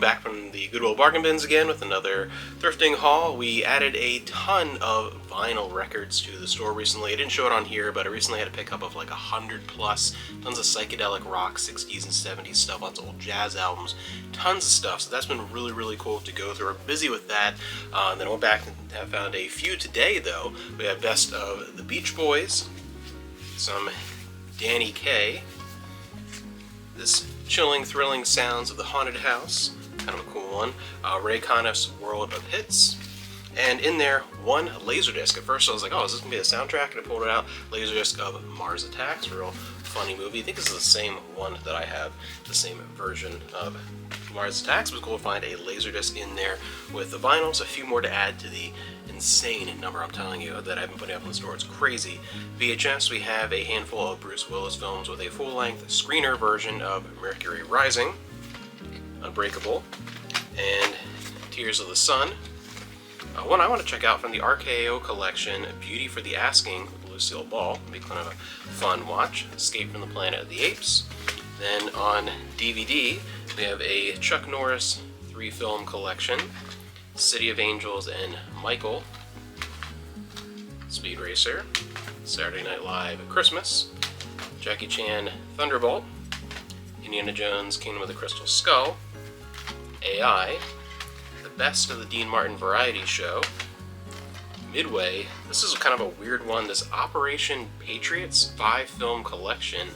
I'm back from the Goodwill Bargain Bins again with another thrifting haul. We added a ton of vinyl records to the store recently. I didn't show it on here, but I recently had a pickup of like 100 plus, tons of psychedelic rock, 60s and 70s stuff, lots of old jazz albums, tons of stuff. So that's been really, really cool to go through. We're busy with that. Then I went back and have found a few today, though. We have Best of the Beach Boys, some Danny Kaye, this Chilling, Thrilling Sounds of the Haunted House, kind of a cool one, Ray Conniff's World of Hits, and in there, one LaserDisc. At first I was like, oh, is this going to be the soundtrack? And I pulled it out, LaserDisc of Mars Attacks, real funny movie. I think this is the same one that I have, the same version of Mars Attacks. It was cool to find a LaserDisc in there with the vinyls, a few more to add to the insane number, I'm telling you, that I've been putting up in the store. It's crazy. VHS, we have a handful of Bruce Willis films with a full-length screener version of Mercury Rising, Unbreakable, and Tears of the Sun. One I want to check out from the RKO collection, Beauty for the Asking with Lucille Ball. It'll be kind of a fun watch. Escape from the Planet of the Apes. Then on DVD, we have a Chuck Norris 3-film collection, City of Angels and Michael, Speed Racer, Saturday Night Live Christmas, Jackie Chan Thunderbolt, Indiana Jones Kingdom of the Crystal Skull, AI, The Best of the Dean Martin Variety Show, Midway. This is kind of a weird one, this Operation Patriots 5-film collection.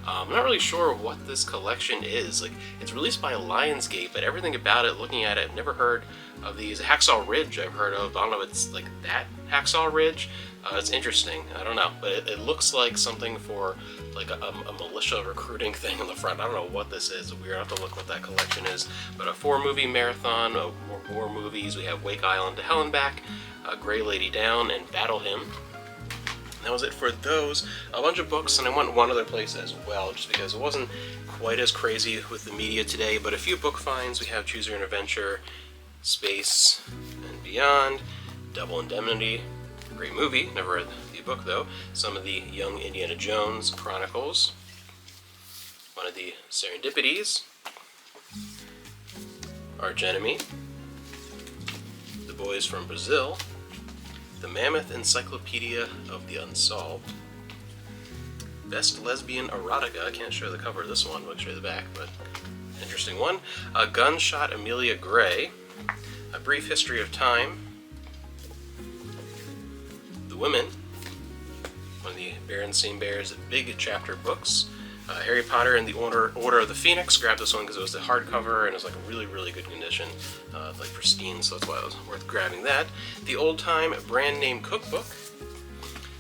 I'm not really sure what this collection is. Like, it's released by Lionsgate, but everything about it, looking at it, I've never heard of these. Hacksaw Ridge I've heard of. I don't know if it's like that Hacksaw Ridge. It's interesting. I don't know, but it looks like something for like a militia recruiting thing on the front. I don't know what this is. We're gonna have to look what that collection is. But a 4-movie marathon, more movies. We have Wake Island to Hell and Back, Grey Lady Down, and Battle Hymn. That was it for those. A bunch of books, and I went one other place as well, just because it wasn't quite as crazy with the media today, but a few book finds. We have Choose Your Own Adventure, Space and Beyond, Double Indemnity, great movie, never read the book though, some of the Young Indiana Jones Chronicles, one of the Serendipities, Arch Enemy, The Boys from Brazil, The Mammoth Encyclopedia of the Unsolved, Best Lesbian Erotica. I can't show the cover of this one, I'll show you the back, but interesting one. Gunshot Amelia Gray, A Brief History of Time, The Women, one of the Berenstain Bears Big Chapter books, Harry Potter and the Order of the Phoenix. Grabbed this one because it was the hardcover and it was like a really, really good condition, like pristine, so that's why it was worth grabbing that. The Old Time Brand Name Cookbook.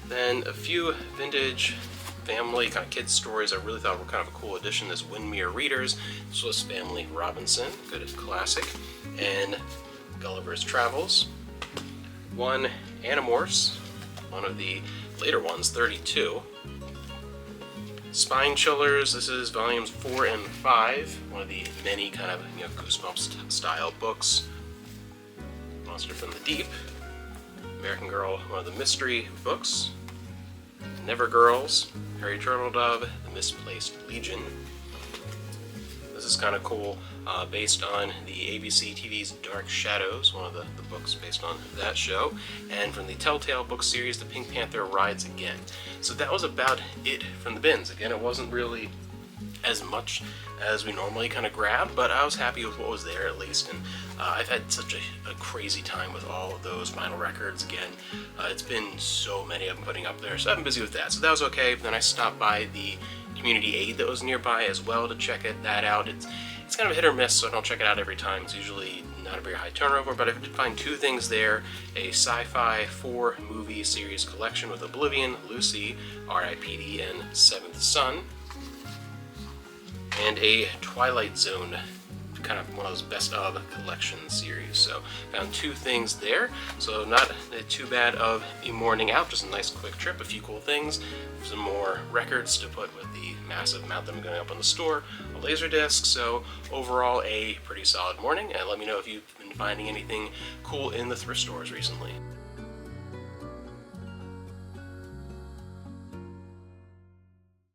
Then a few vintage family kind of kids stories I really thought were kind of a cool addition. This Windmere Readers, Swiss Family Robinson, good classic, and Gulliver's Travels. One Animorphs, one of the later ones, 32. Spine Chillers, this is volumes 4 and 5, one of the many kind of Goosebumps style books. Monster from the Deep, American Girl, one of the mystery books. Never Girls, Harry Turtledove, The Misplaced Legion. This is kind of cool, based on the ABC TV's Dark Shadows, one of the books based on that show, and from the Telltale book series, The Pink Panther Rides Again. So that was about it from the bins. Again, it wasn't really as much as we normally kind of grab, but I was happy with what was there at least, and I've had such a crazy time with all of those vinyl records. Again, it's been so many I've been putting up there, so I've been busy with that, so that was okay. Then I stopped by the community aid that was nearby as well to check that out. It's kind of hit or miss, so I don't check it out every time. It's usually not a very high turnover, but I did find 2 things there: a sci-fi 4-movie series collection with Oblivion, Lucy, R.I.P.D., and Seventh Son, and a Twilight Zone, kind of one of those best of collection series. So found 2 things there, so not too bad of a morning out, just a nice quick trip, a few cool things, some more records to put with the massive amount that I'm going up on the store, a LaserDisc. So overall a pretty solid morning, and let me know if you've been finding anything cool in the thrift stores recently.